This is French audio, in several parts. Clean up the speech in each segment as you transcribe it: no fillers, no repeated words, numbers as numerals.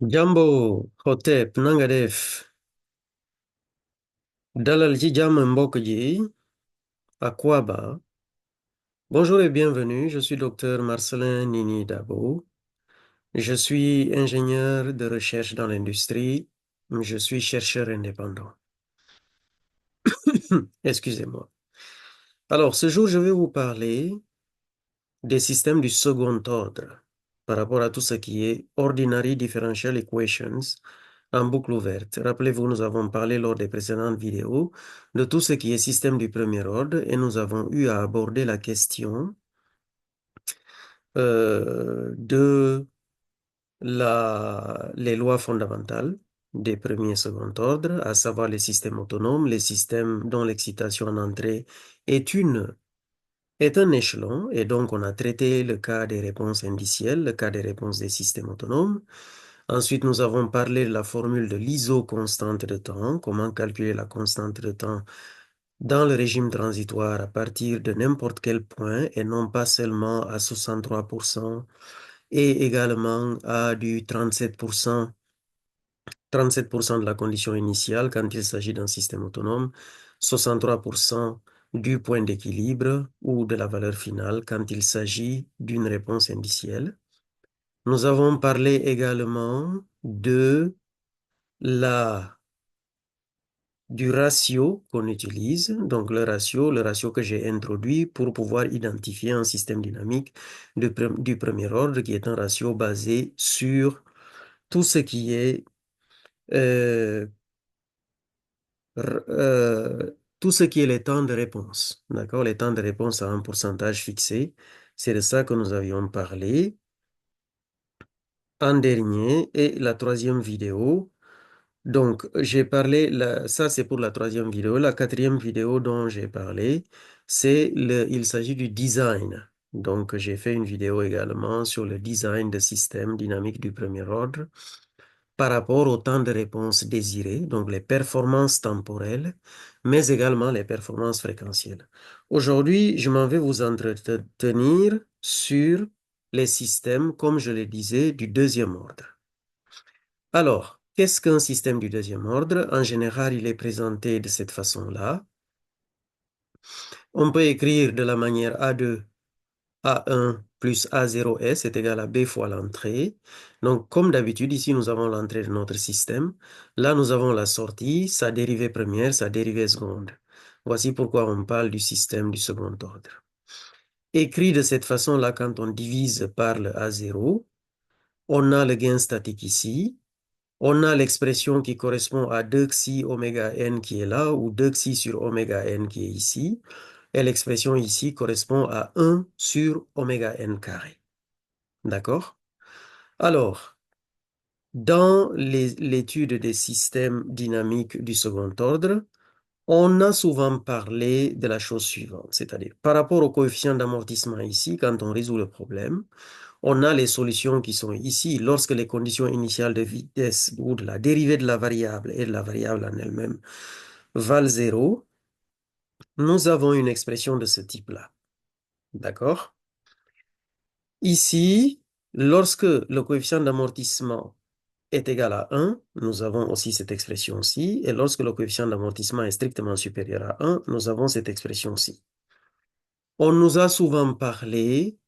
Jambo, Hotep, Nangadef, Dalal ji jàmm mbokk ji, Akwaba. Bonjour et bienvenue, je suis docteur Marcelin Nini Dabo. Je suis ingénieur de recherche dans l'industrie. Je suis chercheur indépendant. Excusez-moi. Alors, ce jour, je vais vous parler des systèmes du second ordre par rapport à tout ce qui est Ordinary Differential Equations en boucle ouverte. Rappelez-vous, nous avons parlé lors des précédentes vidéos de tout ce qui est système du premier ordre et nous avons eu à aborder la question de les lois fondamentales des premiers et second ordre, à savoir les systèmes autonomes, les systèmes dont l'excitation en entrée est est un échelon, et donc on a traité le cas des réponses indicielles, le cas des réponses des systèmes autonomes. Ensuite, nous avons parlé de la formule de l'iso-constante de temps, comment calculer la constante de temps dans le régime transitoire à partir de n'importe quel point et non pas seulement à 63% et également à du 37%, 37% de la condition initiale quand il s'agit d'un système autonome, 63% du point d'équilibre ou de la valeur finale quand il s'agit d'une réponse indicielle. Nous avons parlé également la, du ratio qu'on utilise, donc le ratio que j'ai introduit pour pouvoir identifier un système dynamique du premier ordre qui est un ratio basé sur tout ce qui est euh, tout ce qui est les temps de réponse. D'accord? Les temps de réponse à un pourcentage fixé. C'est de ça que nous avions parlé en dernier. Et la troisième vidéo, donc j'ai parlé, ça c'est pour la troisième vidéo. La quatrième vidéo dont j'ai parlé, il s'agit du design. Donc j'ai fait une vidéo également sur le design de systèmes dynamiques du premier ordre par rapport au temps de réponse désiré, donc les performances temporelles, mais également les performances fréquentielles. Aujourd'hui, je m'en vais vous entretenir sur les systèmes, comme je le disais, du deuxième ordre. Alors, qu'est-ce qu'un système du deuxième ordre? En général, il est présenté de cette façon-là. On peut écrire de la manière A2 A1 plus A0S est égal à B fois l'entrée. Donc, comme d'habitude, ici, nous avons l'entrée de notre système. Là, nous avons la sortie, sa dérivée première, sa dérivée seconde. Voici pourquoi on parle du système du second ordre. Écrit de cette façon-là, quand on divise par le A0, on a le gain statique ici. On a l'expression qui correspond à 2 xi oméga n qui est là, ou 2 xi sur oméga n qui est ici. Et l'expression ici correspond à 1 sur oméga n carré. D'accord? Alors, dans l'étude des systèmes dynamiques du second ordre, on a souvent parlé de la chose suivante, c'est-à-dire par rapport au coefficient d'amortissement ici, quand on résout le problème, on a les solutions qui sont ici. Lorsque les conditions initiales de vitesse ou de la dérivée de la variable et de la variable en elle-même valent 0, nous avons une expression de ce type-là. D'accord? Ici, lorsque le coefficient d'amortissement est égal à 1, nous avons aussi cette expression-ci, et lorsque le coefficient d'amortissement est strictement supérieur à 1, nous avons cette expression-ci. On nous a souvent parlé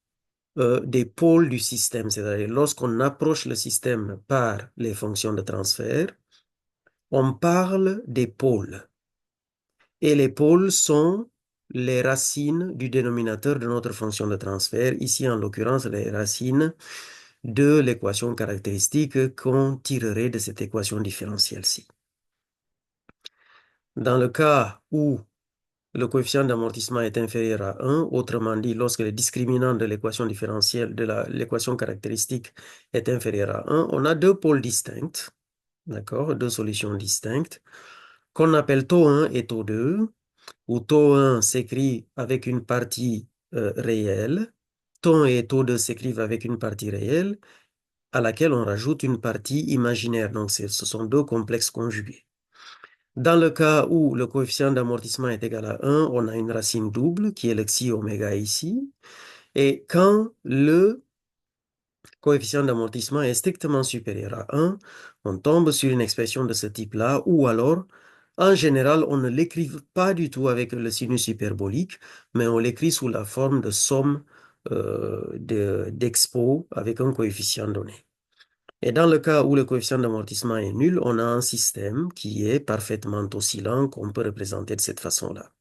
des pôles du système, c'est-à-dire lorsqu'on approche le système par les fonctions de transfert, on parle des pôles. Et les pôles sont les racines du dénominateur de notre fonction de transfert, ici en l'occurrence les racines de l'équation caractéristique qu'on tirerait de cette équation différentielle-ci. Dans le cas où le coefficient d'amortissement est inférieur à 1, autrement dit, lorsque le discriminant de l'équation différentielle, de l'équation caractéristique est inférieur à 1, on a deux pôles distincts, d'accord, deux solutions distinctes, qu'on appelle taux 1 et taux 2, où taux 1 s'écrit avec une partie réelle, taux 1 et taux 2 s'écrivent avec une partie réelle, à laquelle on rajoute une partie imaginaire. Donc, ce sont deux complexes conjugués. Dans le cas où le coefficient d'amortissement est égal à 1, on a une racine double qui est le xi oméga ici. Et quand coefficient d'amortissement est strictement supérieur à 1, on tombe sur une expression de ce type-là, ou alors, en général, on ne l'écrit pas du tout avec le sinus hyperbolique, mais on l'écrit sous la forme de somme d'expo avec un coefficient donné. Et dans le cas où le coefficient d'amortissement est nul, on a un système qui est parfaitement oscillant qu'on peut représenter de cette façon-là.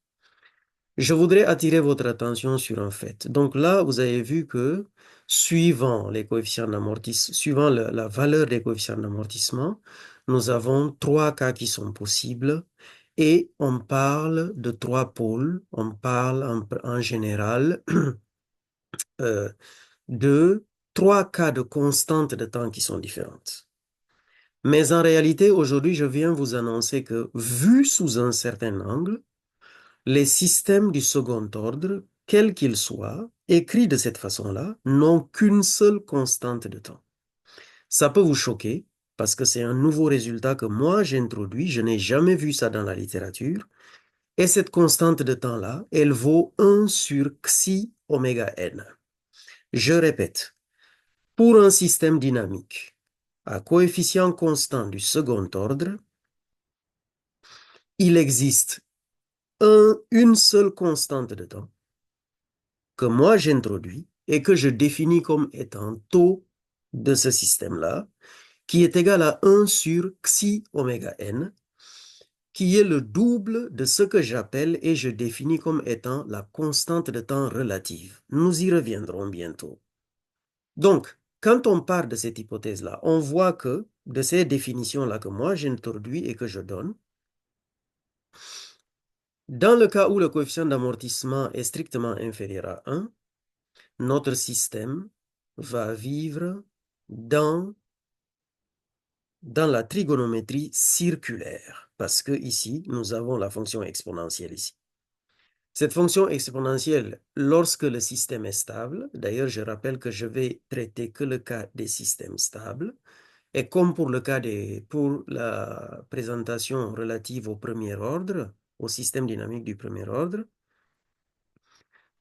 Je voudrais attirer votre attention sur un fait. Donc là, vous avez vu que suivant les coefficients d'amortissement, suivant la valeur des coefficients d'amortissement, nous avons trois cas qui sont possibles et on parle de trois pôles. On parle en général euh, de trois cas de constantes de temps qui sont différentes. Mais en réalité, aujourd'hui, je viens vous annoncer que, vu sous un certain angle, les systèmes du second ordre, quels qu'ils soient, écrits de cette façon-là, n'ont qu'une seule constante de temps. Ça peut vous choquer, parce que c'est un nouveau résultat que moi j'introduis, je n'ai jamais vu ça dans la littérature, et cette constante de temps-là, elle vaut 1 sur xi oméga n. Je répète, pour un système dynamique à coefficient constant du second ordre, il existe une seule constante de temps que moi j'introduis et que je définis comme étant taux de ce système-là, qui est égal à 1 sur xi oméga n, qui est le double de ce que j'appelle et je définis comme étant la constante de temps relative. Nous y reviendrons bientôt. Donc, quand on part de cette hypothèse-là, on voit que de ces définitions-là que moi j'introduis et que je donne, dans le cas où le coefficient d'amortissement est strictement inférieur à 1, notre système va vivre dans la trigonométrie circulaire, parce que ici, nous avons la fonction exponentielle ici. Cette fonction exponentielle, lorsque le système est stable, d'ailleurs, je rappelle que je vais traiter que le cas des systèmes stables, et comme pour pour la présentation relative au premier ordre, au système dynamique du premier ordre,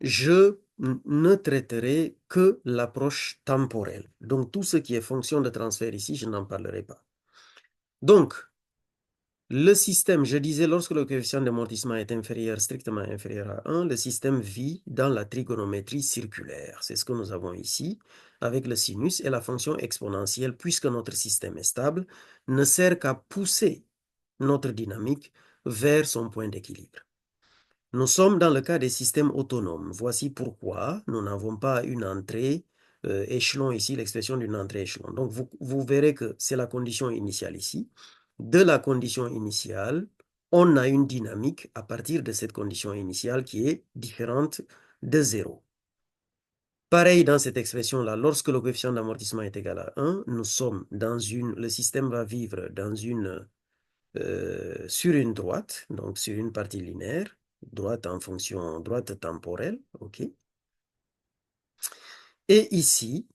je ne traiterai que l'approche temporelle. Donc, tout ce qui est fonction de transfert ici, je n'en parlerai pas. Donc, le système, je disais, lorsque le coefficient d'amortissement est inférieur, strictement inférieur à 1, le système vit dans la trigonométrie circulaire. C'est ce que nous avons ici, avec le sinus et la fonction exponentielle, puisque notre système est stable, ne sert qu'à pousser notre dynamique vers son point d'équilibre. Nous sommes dans le cas des systèmes autonomes. Voici pourquoi nous n'avons pas une entrée échelon ici, l'expression d'une entrée échelon. Donc, vous verrez que c'est la condition initiale ici. De la condition initiale, on a une dynamique à partir de cette condition initiale qui est différente de 0. Pareil dans cette expression-là, lorsque le coefficient d'amortissement est égal à 1, nous sommes dans le système va vivre sur une droite, donc sur une partie linéaire, droite en fonction, droite temporelle, ok. Et ici,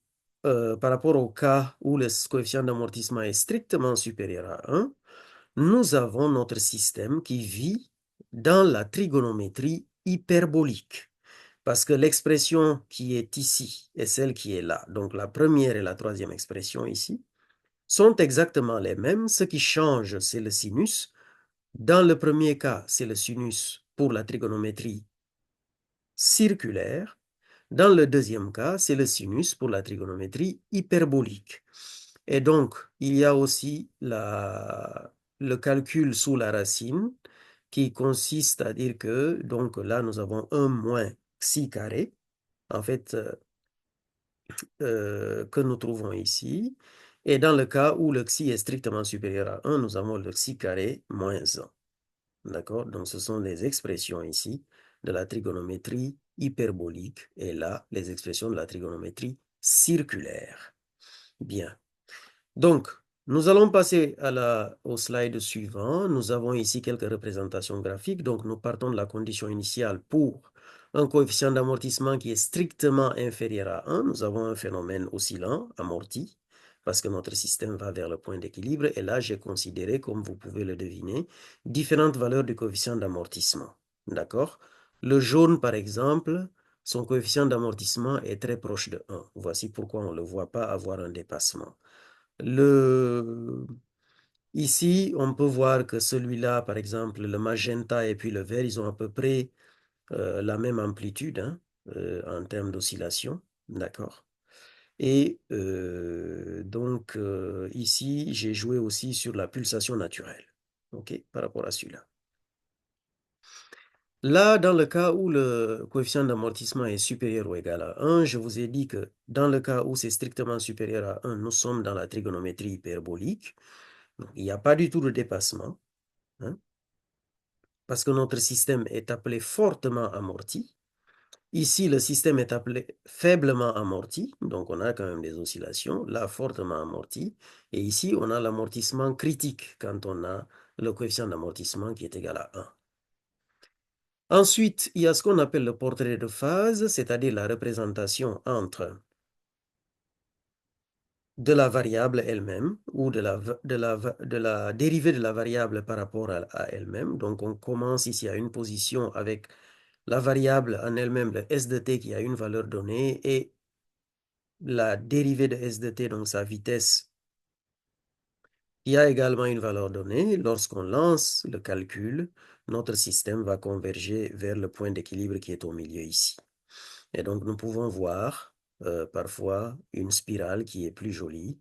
par rapport au cas où le coefficient d'amortissement est strictement supérieur à 1, nous avons notre système qui vit dans la trigonométrie hyperbolique. Parce que l'expression qui est ici et celle qui est là, donc la première et la troisième expression ici, sont exactement les mêmes. Ce qui change, c'est le sinus. Dans le premier cas, c'est le sinus pour la trigonométrie circulaire. Dans le deuxième cas, c'est le sinus pour la trigonométrie hyperbolique. Et donc, il y a aussi le calcul sous la racine qui consiste à dire que, donc là, nous avons 1 moins xi carré, en fait, que nous trouvons ici. Et dans le cas où le xi est strictement supérieur à 1, nous avons le xi carré moins 1. D'accord? Donc, ce sont les expressions ici de la trigonométrie hyperbolique et là, les expressions de la trigonométrie circulaire. Bien. Donc, nous allons passer au slide suivant. Nous avons ici quelques représentations graphiques. Donc, nous partons de la condition initiale pour un coefficient d'amortissement qui est strictement inférieur à 1. Nous avons un phénomène oscillant, amorti, parce que notre système va vers le point d'équilibre. Et là, j'ai considéré, comme vous pouvez le deviner, différentes valeurs du coefficient d'amortissement. D'accord? Le jaune, par exemple, son coefficient d'amortissement est très proche de 1. Voici pourquoi on ne le voit pas avoir un dépassement. Ici, on peut voir que celui-là, par exemple, le magenta et puis le vert, ils ont à peu près la même amplitude hein, en termes d'oscillation. D'accord? Et donc, ici, j'ai joué aussi sur la pulsation naturelle. OK? Par rapport à celui-là. Là, dans le cas où le coefficient d'amortissement est supérieur ou égal à 1, je vous ai dit que dans le cas où c'est strictement supérieur à 1, nous sommes dans la trigonométrie hyperbolique. Donc, il n'y a pas du tout de dépassement, hein, parce que notre système est appelé fortement amorti. Ici, le système est appelé faiblement amorti, donc on a quand même des oscillations, là, fortement amorti. Et ici, on a l'amortissement critique quand on a le coefficient d'amortissement qui est égal à 1. Ensuite, il y a ce qu'on appelle le portrait de phase, c'est-à-dire la représentation entre de la variable elle-même ou de la dérivée de la variable par rapport à elle-même. Donc, on commence ici à une position avec la variable en elle-même, le s de t qui a une valeur donnée, et la dérivée de s de t, donc sa vitesse, qui a également une valeur donnée. Lorsqu'on lance le calcul, notre système va converger vers le point d'équilibre qui est au milieu ici. Et donc, nous pouvons voir parfois une spirale qui est plus jolie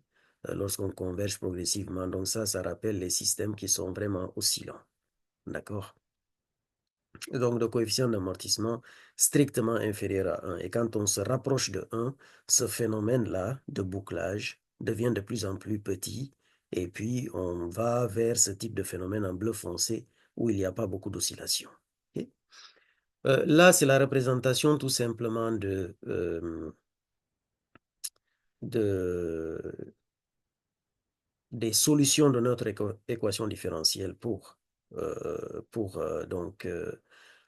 lorsqu'on converge progressivement. Donc ça rappelle les systèmes qui sont vraiment oscillants. D'accord? Donc, le coefficient d'amortissement strictement inférieur à 1. Et quand on se rapproche de 1, ce phénomène-là de bouclage devient de plus en plus petit. Et puis, on va vers ce type de phénomène en bleu foncé où il n'y a pas beaucoup d'oscillation. Okay? Là, c'est la représentation tout simplement des solutions de notre équation différentielle pour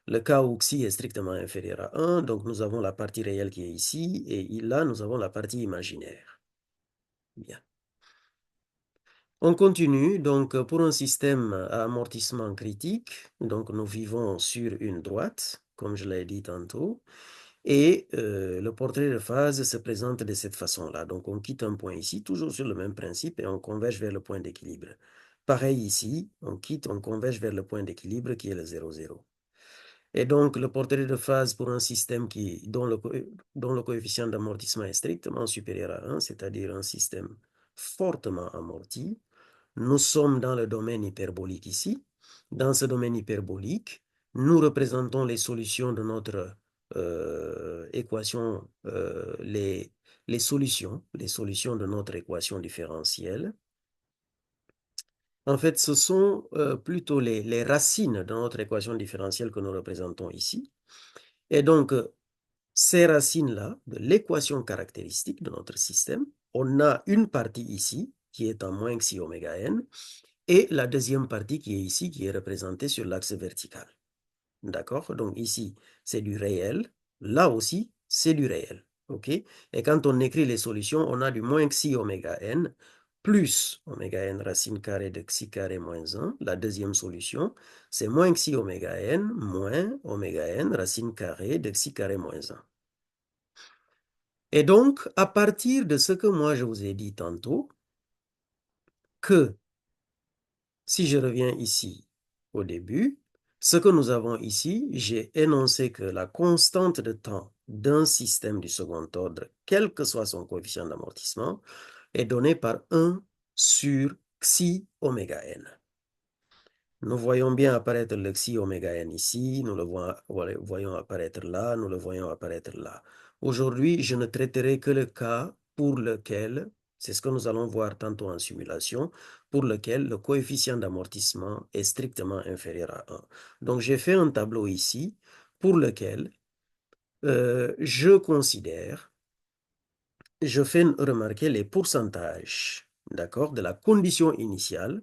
le cas où xi est strictement inférieur à 1. Donc, nous avons la partie réelle qui est ici et là, nous avons la partie imaginaire. Bien. On continue. Donc, pour un système à amortissement critique, donc nous vivons sur une droite, comme je l'ai dit tantôt. Et le portrait de phase se présente de cette façon-là. Donc, on quitte un point ici, toujours sur le même principe, et on converge vers le point d'équilibre. Pareil ici, on converge vers le point d'équilibre qui est le 0, 0. Et donc, le portrait de phase pour un système dont le coefficient d'amortissement est strictement supérieur à 1, c'est-à-dire un système fortement amorti. Nous sommes dans le domaine hyperbolique ici. Dans ce domaine hyperbolique, nous représentons les solutions de notre équation, les solutions de notre équation différentielle. En fait, ce sont plutôt les racines de notre équation différentielle que nous représentons ici. Et donc, ces racines-là, de l'équation caractéristique de notre système, on a une partie ici qui est en moins xi oméga n, et la deuxième partie qui est ici, qui est représentée sur l'axe vertical. D'accord? Donc ici, c'est du réel. Là aussi, c'est du réel. OK? Et quand on écrit les solutions, on a du moins xi oméga n plus oméga n racine carrée de xi carré moins 1. La deuxième solution, c'est moins xi oméga n moins oméga n racine carrée de xi carré moins 1. Et donc, à partir de ce que moi je vous ai dit tantôt, que si je reviens ici au début, ce que nous avons ici, j'ai énoncé que la constante de temps d'un système du second ordre, quel que soit son coefficient d'amortissement, est donnée par 1 sur xi oméga n. Nous voyons bien apparaître le xi oméga n ici, nous le voyons apparaître là, nous le voyons apparaître là. Aujourd'hui, je ne traiterai que le cas pour lequel, c'est ce que nous allons voir tantôt en simulation, pour lequel le coefficient d'amortissement est strictement inférieur à 1. Donc, j'ai fait un tableau ici pour lequel je fais remarquer les pourcentages, d'accord, de la condition initiale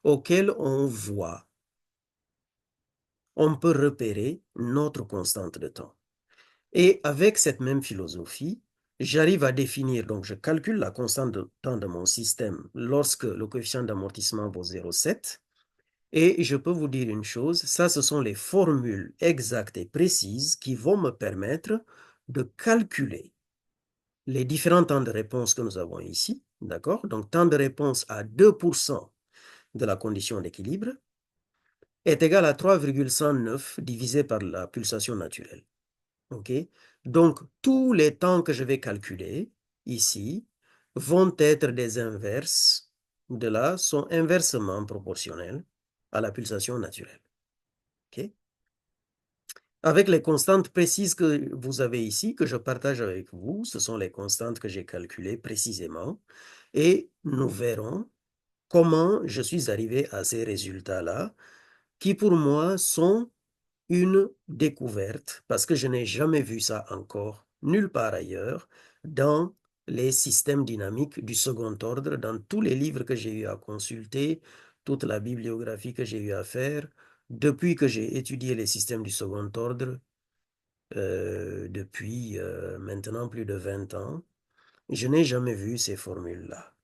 auquel on peut repérer notre constante de temps. Et avec cette même philosophie, j'arrive à définir, donc je calcule la constante de temps de mon système lorsque le coefficient d'amortissement vaut 0,7. Et je peux vous dire une chose, ça ce sont les formules exactes et précises qui vont me permettre de calculer les différents temps de réponse que nous avons ici, d'accord? Donc, temps de réponse à 2% de la condition d'équilibre est égal à 3,109 divisé par la pulsation naturelle. OK? Donc, tous les temps que je vais calculer ici vont être des inverses de là, sont inversement proportionnels à la pulsation naturelle. OK? Avec les constantes précises que vous avez ici, que je partage avec vous, ce sont les constantes que j'ai calculées précisément, et nous verrons comment je suis arrivé à ces résultats-là, qui pour moi sont une découverte, parce que je n'ai jamais vu ça encore nulle part ailleurs dans les systèmes dynamiques du second ordre, dans tous les livres que j'ai eu à consulter, toute la bibliographie que j'ai eu à faire, depuis que j'ai étudié les systèmes du second ordre, depuis maintenant plus de 20 ans, je n'ai jamais vu ces formules-là.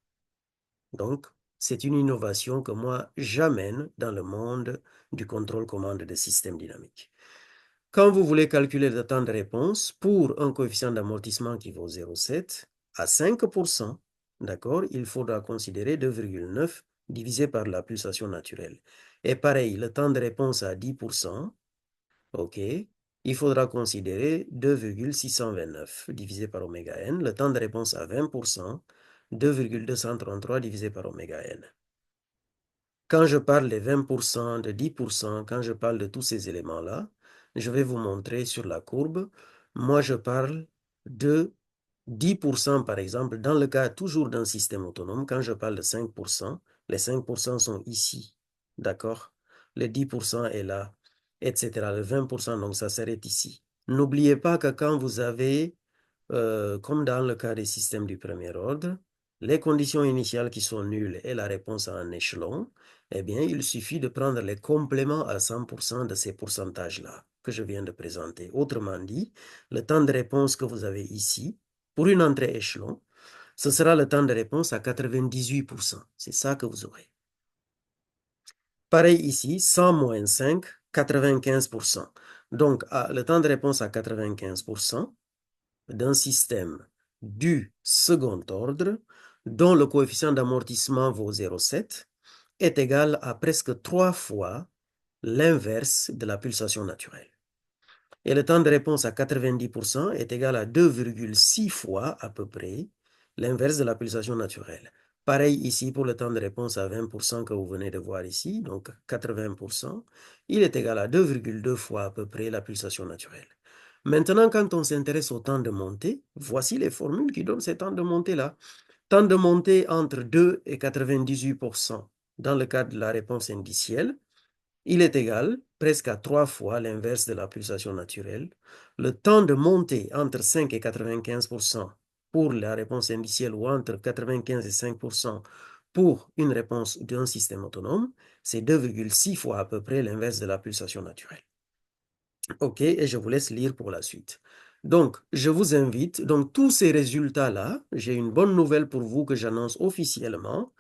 Donc, c'est une innovation que moi, j'amène dans le monde du contrôle-commande des systèmes dynamiques. Quand vous voulez calculer le temps de réponse pour un coefficient d'amortissement qui vaut 0,7 à 5%, d'accord, il faudra considérer 2,9 divisé par la pulsation naturelle. Et pareil, le temps de réponse à 10%, ok, il faudra considérer 2,629 divisé par oméga n. Le temps de réponse à 20%, 2,233 divisé par oméga n. Quand je parle de 20%, de 10%, quand je parle de tous ces éléments-là, je vais vous montrer sur la courbe. Moi, je parle de 10%, par exemple, dans le cas toujours d'un système autonome. Quand je parle de 5%, les 5% sont ici, d'accord? Le 10% est là, etc. Le 20%, donc ça s'arrête ici. N'oubliez pas que quand vous avez, comme dans le cas des systèmes du premier ordre, les conditions initiales qui sont nulles et la réponse en échelon, eh bien, il suffit de prendre les compléments à 100% de ces pourcentages-là que je viens de présenter. Autrement dit, le temps de réponse que vous avez ici, pour une entrée échelon, ce sera le temps de réponse à 98%. C'est ça que vous aurez. Pareil ici, 100 moins 5, 95%. Donc, le temps de réponse à 95% d'un système du second ordre, dont le coefficient d'amortissement vaut 0,7, est égal à presque 3 fois l'inverse de la pulsation naturelle. Et le temps de réponse à 90% est égal à 2,6 fois à peu près l'inverse de la pulsation naturelle. Pareil ici pour le temps de réponse à 20% que vous venez de voir ici, donc 80%, il est égal à 2,2 fois à peu près la pulsation naturelle. Maintenant, quand on s'intéresse au temps de montée, voici les formules qui donnent ces temps de montée-là. Temps de montée entre 2 et 98% dans le cas de la réponse indicielle, il est égal presque à 3 fois l'inverse de la pulsation naturelle. Le temps de montée entre 5 et 95% pour la réponse indicielle ou entre 95 et 5% pour une réponse d'un système autonome, c'est 2,6 fois à peu près l'inverse de la pulsation naturelle. OK, et je vous laisse lire pour la suite. Donc, je vous invite, donc tous ces résultats-là, j'ai une bonne nouvelle pour vous que j'annonce officiellement.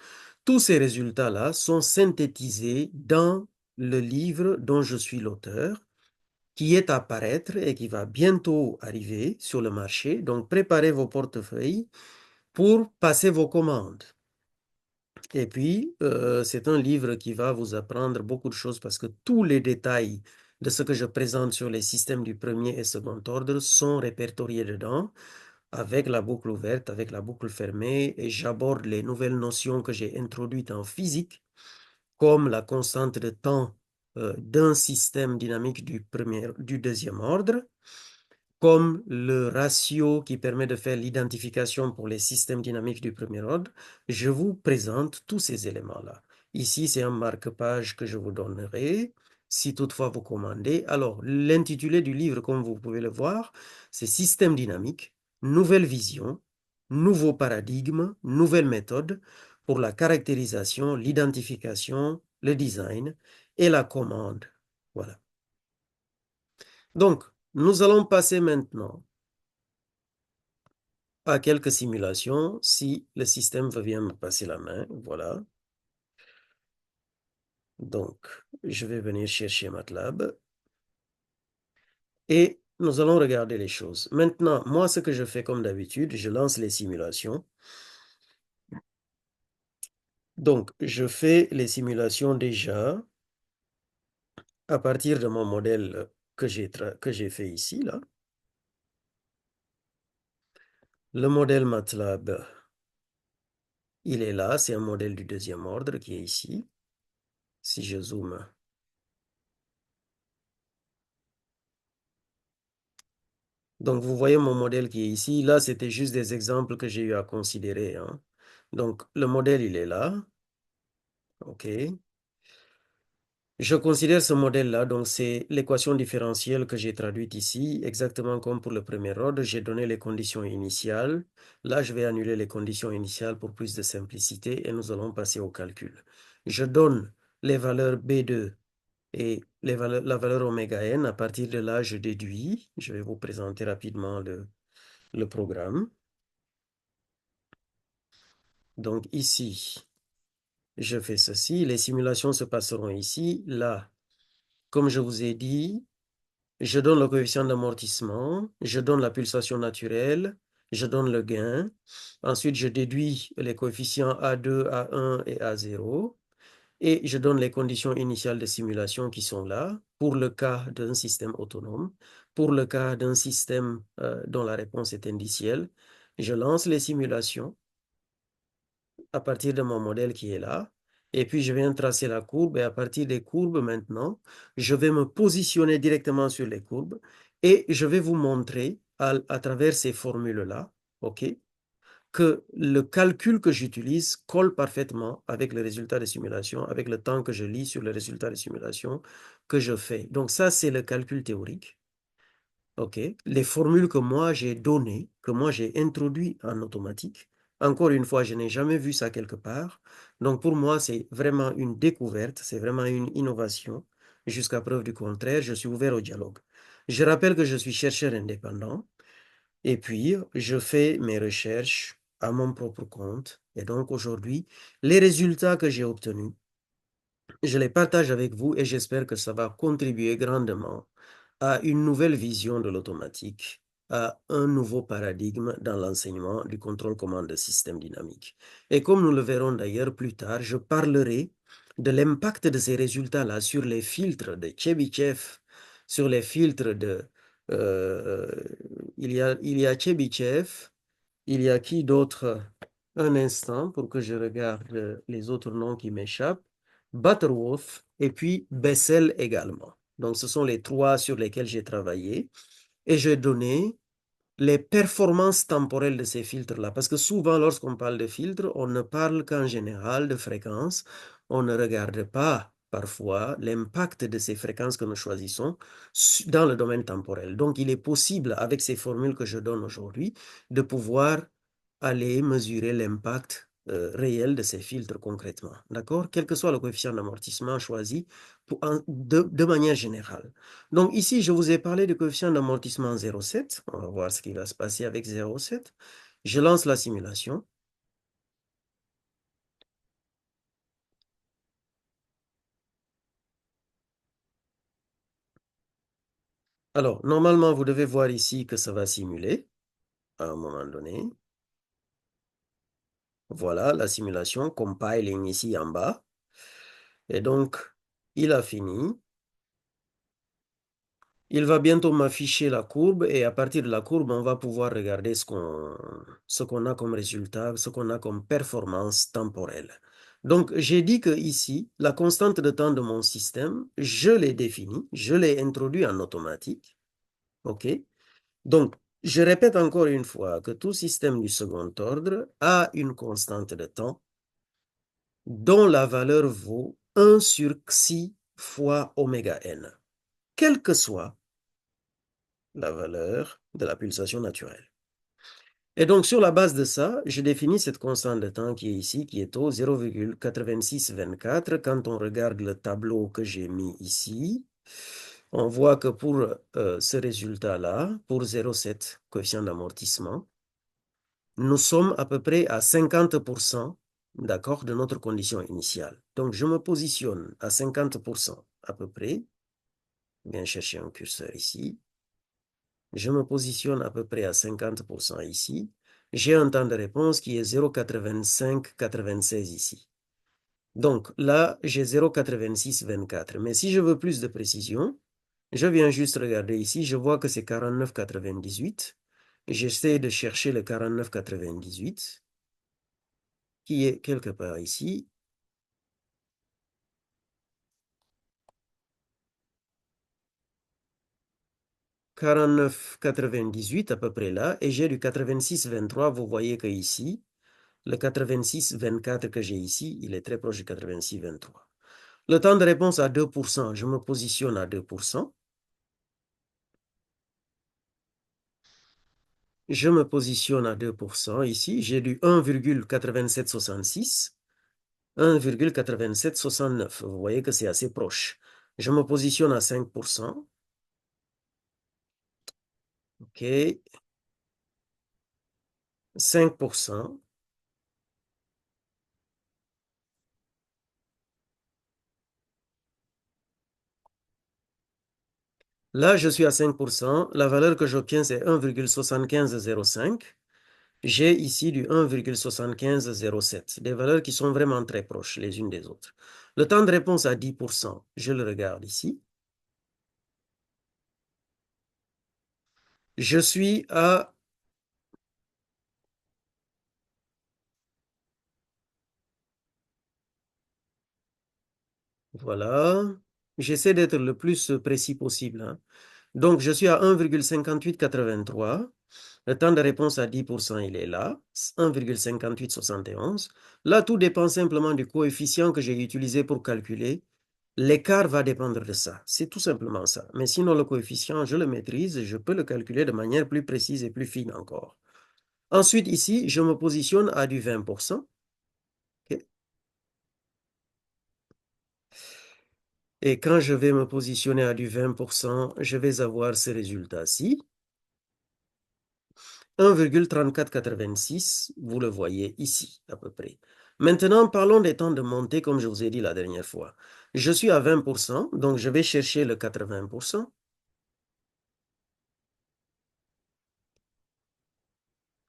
Tous ces résultats-là sont synthétisés dans le livre dont je suis l'auteur, qui est à paraître et qui va bientôt arriver sur le marché. Donc, préparez vos portefeuilles pour passer vos commandes. Et puis, c'est un livre qui va vous apprendre beaucoup de choses parce que tous les détails de ce que je présente sur les systèmes du premier et second ordre sont répertoriés dedans, avec la boucle ouverte, avec la boucle fermée, et j'aborde les nouvelles notions que j'ai introduites en physique, comme la constante de temps d'un système dynamique du deuxième ordre, comme le ratio qui permet de faire l'identification pour les systèmes dynamiques du premier ordre. Je vous présente tous ces éléments-là. Ici, c'est un marque-page que je vous donnerai si toutefois vous commandez. Alors, l'intitulé du livre, comme vous pouvez le voir, c'est Système dynamique, nouvelle vision, nouveau paradigme, nouvelle méthode pour la caractérisation, l'identification, le design et la commande. Voilà. Donc, nous allons passer maintenant à quelques simulations si le système veut bien me passer la main. Voilà. Donc, je vais venir chercher MATLAB. Et Nous allons regarder les choses. Maintenant, moi, ce que je fais comme d'habitude, je lance les simulations. Donc, je fais les simulations déjà à partir de mon modèle que j'ai fait ici, là. Le modèle MATLAB, il est là. C'est un modèle du deuxième ordre qui est ici. Si je zoome. Donc, vous voyez mon modèle qui est ici. Là, c'était juste des exemples que j'ai eu à considérer, hein. Donc, le modèle, il est là. OK. Je considère ce modèle-là, donc c'est l'équation différentielle que j'ai traduite ici, exactement comme pour le premier ordre. J'ai donné les conditions initiales. Là, je vais annuler les conditions initiales pour plus de simplicité et nous allons passer au calcul. Je donne les valeurs B2 et la valeur oméga n. À partir de là, je déduis. Je vais vous présenter rapidement le programme. Donc ici, je fais ceci. Les simulations se passeront ici. Là, comme je vous ai dit, je donne le coefficient d'amortissement, je donne la pulsation naturelle, je donne le gain. Ensuite, je déduis les coefficients A2, A1 et A0. Et je donne les conditions initiales de simulation qui sont là pour le cas d'un système autonome. Pour le cas d'un système dont la réponse est indicielle, je lance les simulations à partir de mon modèle qui est là. Et puis, je viens tracer la courbe. Et à partir des courbes, maintenant, je vais me positionner directement sur les courbes. Et je vais vous montrer à travers ces formules-là, OK, que le calcul que j'utilise colle parfaitement avec le résultat de simulation, avec le temps que je lis sur le résultat de simulation que je fais. Donc, ça, c'est le calcul théorique. OK. Les formules que moi j'ai données, que moi j'ai introduites en automatique, encore une fois, je n'ai jamais vu ça quelque part. Donc pour moi, c'est vraiment une découverte, c'est vraiment une innovation. Jusqu'à preuve du contraire, je suis ouvert au dialogue. Je rappelle que je suis chercheur indépendant et puis je fais mes recherches à mon propre compte. Et donc aujourd'hui, les résultats que j'ai obtenus, je les partage avec vous et j'espère que ça va contribuer grandement à une nouvelle vision de l'automatique, à un nouveau paradigme dans l'enseignement du contrôle-commande de système dynamique. Et comme nous le verrons d'ailleurs plus tard, je parlerai de l'impact de ces résultats-là sur les filtres de Chebyshev, sur les filtres de... euh, il y a Chebyshev, il y a qui d'autre? Un instant pour que je regarde les autres noms qui m'échappent. Butterworth et puis Bessel également. Donc, ce sont les trois sur lesquels j'ai travaillé. Et j'ai donné les performances temporelles de ces filtres-là. Parce que souvent, lorsqu'on parle de filtres, on ne parle qu'en général de fréquences. On ne regarde pas parfois l'impact de ces fréquences que nous choisissons dans le domaine temporel. Donc, il est possible, avec ces formules que je donne aujourd'hui, de pouvoir aller mesurer l'impact réel de ces filtres concrètement. D'accord? Quel que soit le coefficient d'amortissement choisi de manière générale. Donc ici, je vous ai parlé du coefficient d'amortissement 0,7. On va voir ce qui va se passer avec 0,7. Je lance la simulation. Alors, normalement, vous devez voir ici que ça va simuler à un moment donné. Voilà, la simulation, compiling ici en bas. Et donc, il a fini. Il va bientôt m'afficher la courbe et à partir de la courbe, on va pouvoir regarder ce qu'on a comme résultat, ce qu'on a comme performance temporelle. Donc, j'ai dit que ici, la constante de temps de mon système, je l'ai définie, je l'ai introduit en automatique. OK? Donc, je répète encore une fois que tout système du second ordre a une constante de temps dont la valeur vaut 1 sur xi fois oméga n, quelle que soit la valeur de la pulsation naturelle. Et donc, sur la base de ça, je définis cette constante de temps qui est ici, qui est au 0,8624. Quand on regarde le tableau que j'ai mis ici, on voit que pour ce résultat-là, pour 0,7 coefficient d'amortissement, nous sommes à peu près à 50%, d'accord, de notre condition initiale. Donc, je me positionne à 50% à peu près. Je viens chercher un curseur ici. Je me positionne à peu près à 50% ici. J'ai un temps de réponse qui est 0,8596 ici. Donc là, j'ai 0,8624. Mais si je veux plus de précision, je viens juste regarder ici. Je vois que c'est 49,98. J'essaie de chercher le 49,98 qui est quelque part ici. 49,98 à peu près là. Et j'ai du 86,23. Vous voyez que ici, le 86,24 que j'ai ici, il est très proche du 86,23. Le temps de réponse à 2%, je me positionne à 2%. Je me positionne à 2% ici. J'ai du 1,8766, 1,8769. Vous voyez que c'est assez proche. Je me positionne à 5%. OK. 5%. Là, je suis à 5%. La valeur que j'obtiens, c'est 1,7505. J'ai ici du 1,7507. Des valeurs qui sont vraiment très proches les unes des autres. Le temps de réponse à 10%, je le regarde ici. Je suis à... Voilà. J'essaie d'être le plus précis possible, hein. Donc, je suis à 1,5883. Le temps de réponse à 10%, il est là, 1,5871. Là, tout dépend simplement du coefficient que j'ai utilisé pour calculer. L'écart va dépendre de ça. C'est tout simplement ça. Mais sinon, le coefficient, je le maîtrise. Je peux le calculer de manière plus précise et plus fine encore. Ensuite, ici, je me positionne à du 20%. OK. Et quand je vais me positionner à du 20%, je vais avoir ce résultat-ci. 1,3486, vous le voyez ici, à peu près. Maintenant, parlons des temps de montée, comme je vous ai dit la dernière fois. Je suis à 20%, donc je vais chercher le 80%.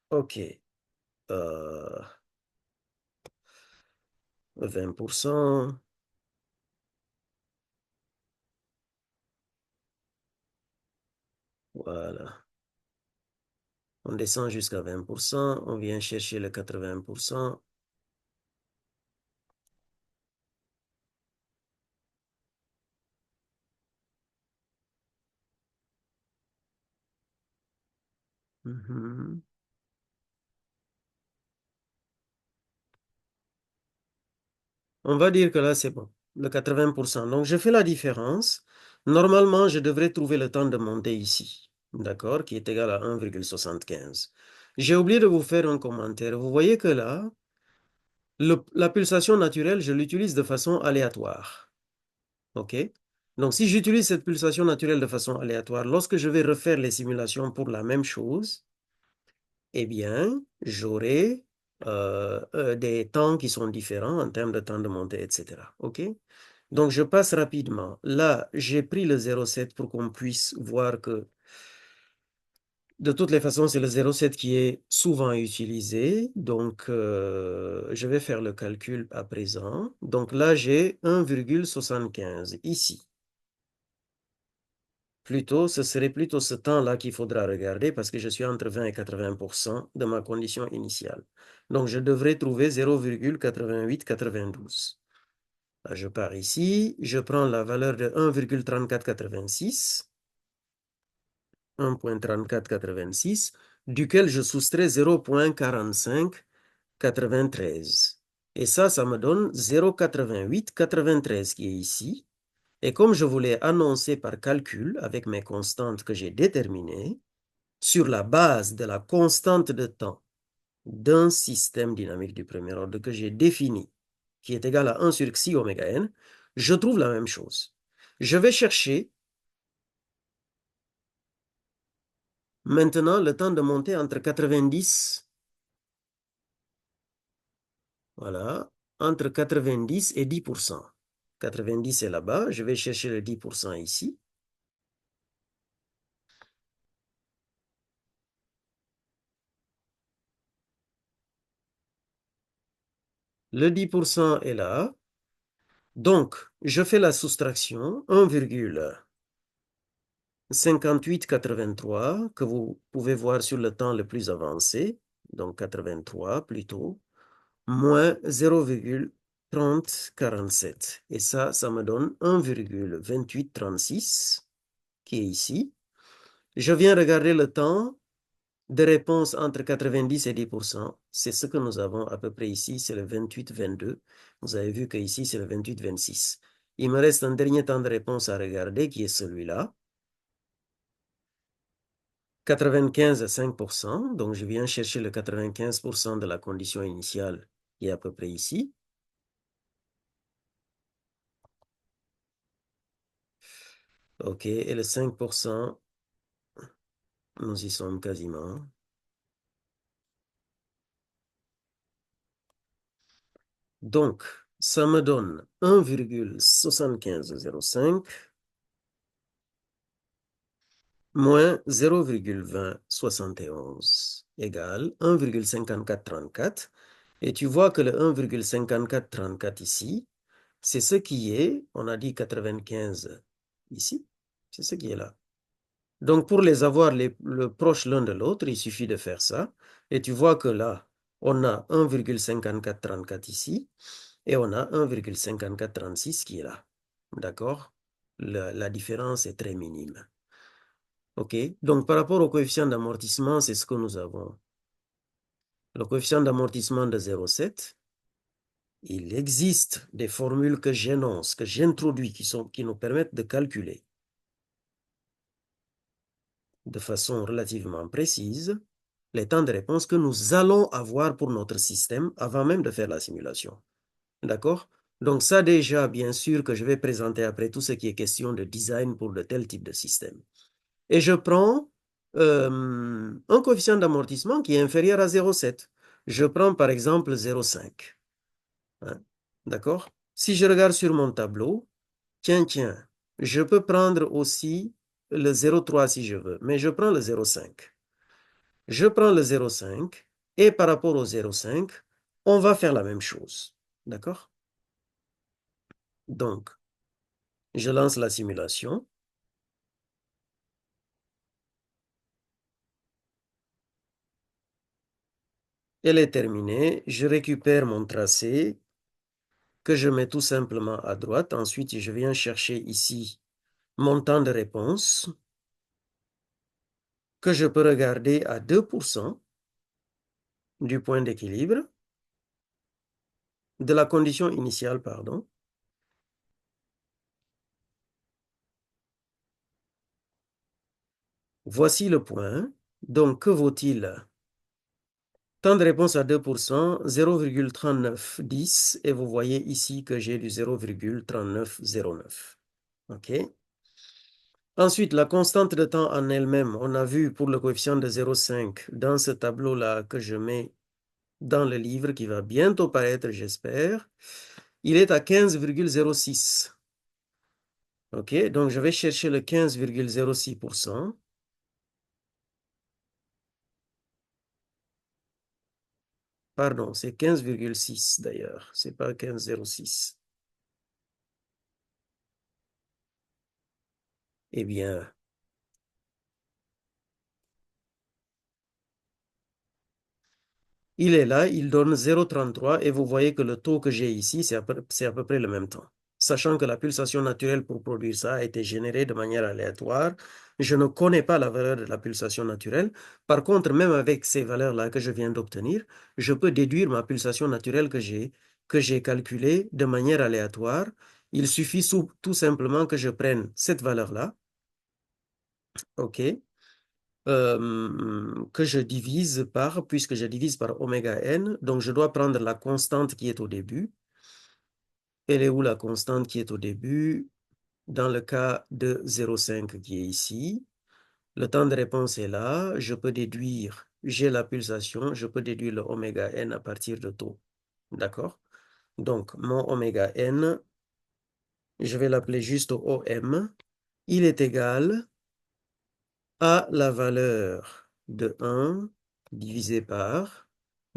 OK. 20%. Voilà. On descend jusqu'à 20%. On vient chercher le 80%. Mhm. On va dire que là, c'est bon. Le 80%. Donc, je fais la différence. Normalement, je devrais trouver le temps de monter ici. D'accord? Qui est égal à 1,75. J'ai oublié de vous faire un commentaire. Vous voyez que là, la pulsation naturelle, je l'utilise de façon aléatoire. OK? Donc, si j'utilise cette pulsation naturelle de façon aléatoire, lorsque je vais refaire les simulations pour la même chose, eh bien, j'aurai des temps qui sont différents en termes de temps de montée, etc. OK? Donc, je passe rapidement. Là, j'ai pris le 0,7 pour qu'on puisse voir que, de toutes les façons, c'est le 0,7 qui est souvent utilisé. Donc, je vais faire le calcul à présent. Donc là, j'ai 1,75 ici. Plutôt, ce serait plutôt ce temps-là qu'il faudra regarder parce que je suis entre 20 et 80% de ma condition initiale. Donc, je devrais trouver 0,8892. Là, je pars ici, je prends la valeur de 1,3486, 1,3486, duquel je soustrais 0,4593. Et ça me donne 0,8893 qui est ici. Et comme je vous l'ai annoncé par calcul avec mes constantes que j'ai déterminées, sur la base de la constante de temps d'un système dynamique du premier ordre que j'ai défini, qui est égal à 1 sur xi oméga n, je trouve la même chose. Je vais chercher maintenant le temps de montée entre 90, voilà, entre 90 et 10%. 90 est là-bas, je vais chercher le 10% ici. Le 10% est là. Donc, je fais la soustraction 1,5883 que vous pouvez voir sur le temps le plus avancé, donc 83 plutôt, moins 0,3047. Et ça me donne 1,2836 qui est ici. Je viens regarder le temps de réponse entre 90 et 10%. C'est ce que nous avons à peu près ici, c'est le 28-22. Vous avez vu que ici, c'est le 28-26. Il me reste un dernier temps de réponse à regarder qui est celui-là. 95 à 5%. Donc, je viens chercher le 95% de la condition initiale qui est à peu près ici. OK. Et le 5%, nous y sommes quasiment. Donc, ça me donne 1,7505 moins 0,2071 égale 1,5434. Et tu vois que le 1,5434 ici, c'est ce qui est, on a dit 95 ici, c'est ce qui est là. Donc, pour les avoir le proche l'un de l'autre, il suffit de faire ça. Et tu vois que là, on a 1,5434 ici et on a 1,5436 qui est là. D'accord? La différence est très minime. OK? Donc, par rapport au coefficient d'amortissement, c'est ce que nous avons. Le coefficient d'amortissement de 0,7, il existe des formules que j'énonce, que j'introduis, qui nous permettent de calculer de façon relativement précise les temps de réponse que nous allons avoir pour notre système avant même de faire la simulation. D'accord? Donc ça déjà, bien sûr, que je vais présenter après tout ce qui est question de design pour de tels types de systèmes. Et je prends un coefficient d'amortissement qui est inférieur à 0,7. Je prends par exemple 0,5. Hein? D'accord? Si je regarde sur mon tableau, tiens, je peux prendre aussi le 0,3 si je veux, mais je prends le 0,5. Je prends le 0,5 et par rapport au 0,5, on va faire la même chose. D'accord? Donc, je lance la simulation. Elle est terminée. Je récupère mon tracé que je mets tout simplement à droite. Ensuite, je viens chercher ici mon temps de réponse que je peux regarder à 2% du point d'équilibre, de la condition initiale, pardon. Voici le point. Donc, que vaut-il? Temps de réponse à 2%, 0,3910. Et vous voyez ici que j'ai du 0,3909. OK? Ensuite, la constante de temps en elle-même, on a vu pour le coefficient de 0,5 dans ce tableau-là que je mets dans le livre qui va bientôt paraître, j'espère. Il est à 15,06. OK? Donc, je vais chercher le 15,06%. Pardon, c'est 15,6 d'ailleurs. C'est pas 15,06. Eh bien, il est là, il donne 0,33 et vous voyez que le taux que j'ai ici, c'est à peu près le même temps. Sachant que la pulsation naturelle pour produire ça a été générée de manière aléatoire, je ne connais pas la valeur de la pulsation naturelle. Par contre, même avec ces valeurs-là que je viens d'obtenir, je peux déduire ma pulsation naturelle que j'ai calculée de manière aléatoire. Il suffit tout simplement que je prenne cette valeur-là, OK, que je divise par, puisque je divise par oméga n, donc je dois prendre la constante qui est au début. Elle est où la constante qui est au début? Dans le cas de 0,5 qui est ici, le temps de réponse est là, je peux déduire, j'ai la pulsation, je peux déduire le oméga n à partir de taux. D'accord? Donc, mon oméga n, je vais l'appeler juste OM, il est égal à la valeur de 1 divisé par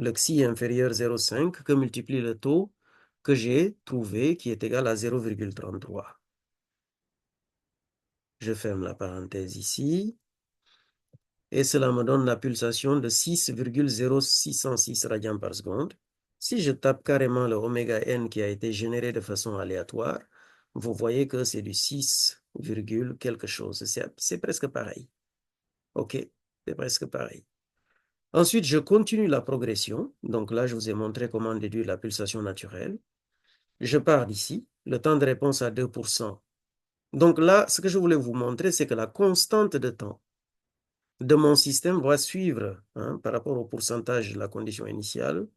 le xi inférieur 0,5 que multiplie le taux que j'ai trouvé qui est égal à 0,33. Je ferme la parenthèse ici. Et cela me donne la pulsation de 6,0606 radians par seconde. Si je tape carrément le oméga n qui a été généré de façon aléatoire, vous voyez que c'est du 6, quelque chose. C'est presque pareil. OK, c'est presque pareil. Ensuite, je continue la progression. Donc là, je vous ai montré comment déduire la pulsation naturelle. Je pars d'ici. Le temps de réponse à 2%. Donc là, ce que je voulais vous montrer, c'est que la constante de temps de mon système va suivre, par rapport au pourcentage de la condition initiale,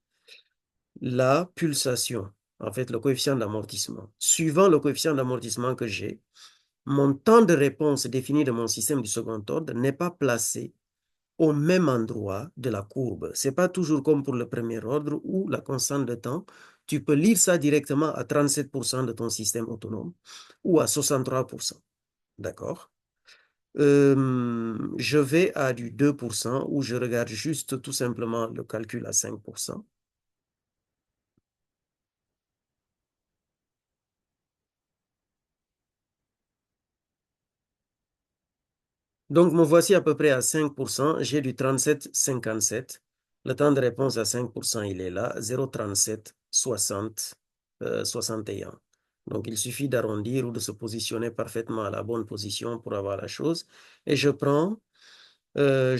la pulsation, en fait, le coefficient d'amortissement. Suivant le coefficient d'amortissement que j'ai, mon temps de réponse défini de mon système du second ordre n'est pas placé au même endroit de la courbe. Ce n'est pas toujours comme pour le premier ordre où la constante de temps, tu peux lire ça directement à 37% de ton système autonome ou à 63%. D'accord? Je vais à du 2% où je regarde juste tout simplement le calcul à 5%. Donc, me voici à peu près à 5%. J'ai du 37,57. Le temps de réponse à 5%, il est là, 0,37, 60, 61. Donc, il suffit d'arrondir ou de se positionner parfaitement à la bonne position pour avoir la chose. Et je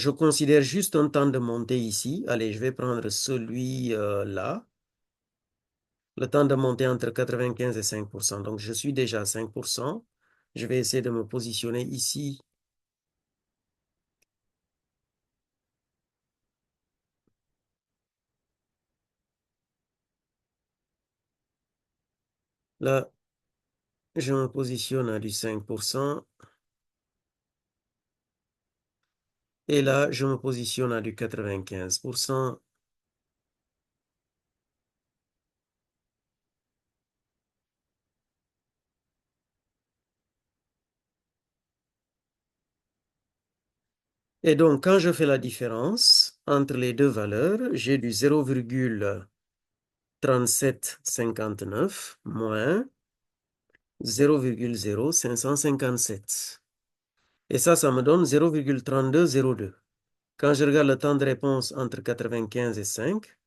considère juste un temps de montée ici. Allez, je vais prendre celui-là. Le temps de monter entre 95 et 5%. Donc, je suis déjà à 5%. Je vais essayer de me positionner ici. Là, je me positionne à du 5%. Et là, je me positionne à du 95%. Et donc, quand je fais la différence entre les deux valeurs, j'ai du 0,3759 moins 0,0557. Et ça me donne 0,3202. Quand je regarde le temps de réponse entre 95 et 5,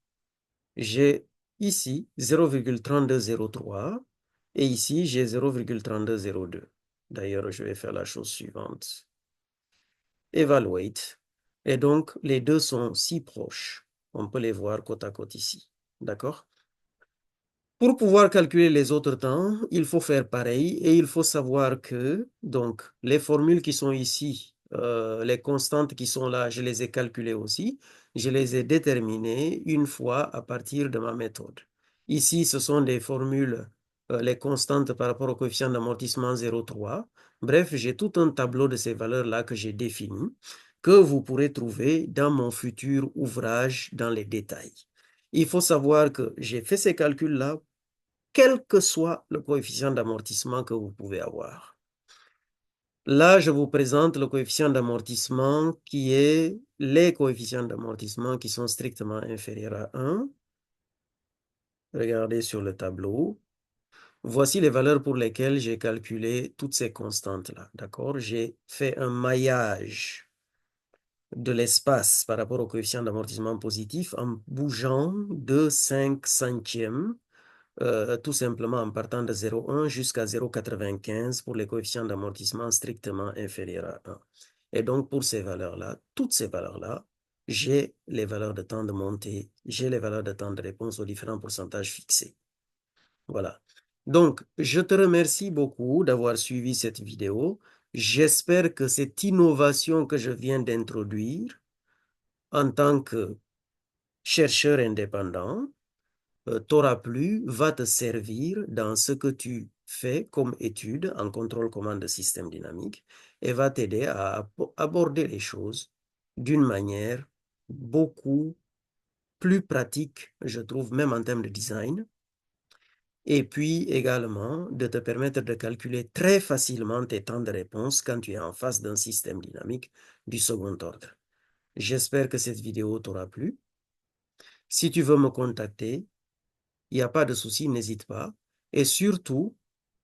j'ai ici 0,3203 et ici j'ai 0,3202. D'ailleurs, je vais faire la chose suivante. Evaluate. Et donc, les deux sont si proches. On peut les voir côte à côte ici. D'accord? Pour pouvoir calculer les autres temps, il faut faire pareil et il faut savoir que donc les formules qui sont ici, les constantes qui sont là, je les ai calculées aussi. Je les ai déterminées une fois à partir de ma méthode. Ici, ce sont des formules, les constantes par rapport au coefficient d'amortissement 0,3. Bref, j'ai tout un tableau de ces valeurs-là que j'ai défini, que vous pourrez trouver dans mon futur ouvrage dans les détails. Il faut savoir que j'ai fait ces calculs-là quel que soit le coefficient d'amortissement que vous pouvez avoir. Là, je vous présente le coefficient d'amortissement qui est les coefficients d'amortissement qui sont strictement inférieurs à 1. Regardez sur le tableau. Voici les valeurs pour lesquelles j'ai calculé toutes ces constantes-là. D'accord? J'ai fait un maillage de l'espace par rapport au coefficient d'amortissement positif en bougeant de 5 centièmes. Tout simplement en partant de 0,1 jusqu'à 0,95 pour les coefficients d'amortissement strictement inférieurs à 1. Et donc, pour ces valeurs-là, toutes ces valeurs-là, j'ai les valeurs de temps de montée, j'ai les valeurs de temps de réponse aux différents pourcentages fixés. Voilà. Donc, je te remercie beaucoup d'avoir suivi cette vidéo. J'espère que cette innovation que je viens d'introduire en tant que chercheur indépendant t'aura plu, va te servir dans ce que tu fais comme étude en contrôle commande de système dynamique et va t'aider à aborder les choses d'une manière beaucoup plus pratique, je trouve, même en termes de design, et puis également de te permettre de calculer très facilement tes temps de réponse quand tu es en face d'un système dynamique du second ordre. J'espère que cette vidéo t'aura plu. Si tu veux me contacter, il n'y a pas de souci, n'hésite pas. Et surtout,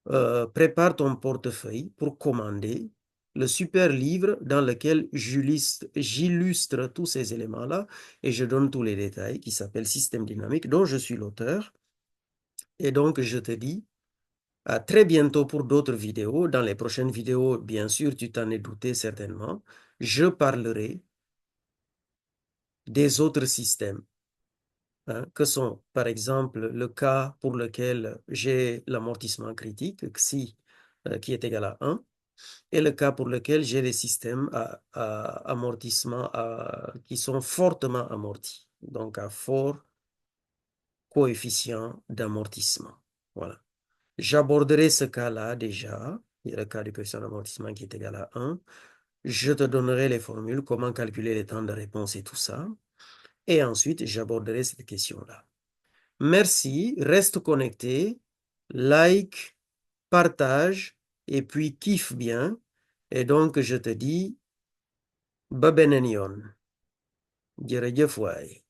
prépare ton portefeuille pour commander le super livre dans lequel j'illustre tous ces éléments-là et je donne tous les détails qui s'appelle Système dynamique, dont je suis l'auteur. Et donc, je te dis à très bientôt pour d'autres vidéos. Dans les prochaines vidéos, bien sûr, tu t'en es douté certainement, je parlerai des autres systèmes, hein, que sont, par exemple, le cas pour lequel j'ai l'amortissement critique, XI, qui est égal à 1, et le cas pour lequel j'ai les systèmes à amortissement qui sont fortement amortis, donc à fort coefficient d'amortissement. Voilà. J'aborderai ce cas-là déjà. Il y a le cas du coefficient d'amortissement qui est égal à 1. Je te donnerai les formules, comment calculer les temps de réponse et tout ça. Et ensuite, j'aborderai cette question-là. Merci, reste connecté, like, partage et puis kiffe bien. Et donc, je te dis, ba beneen yoon jërëjëf waay.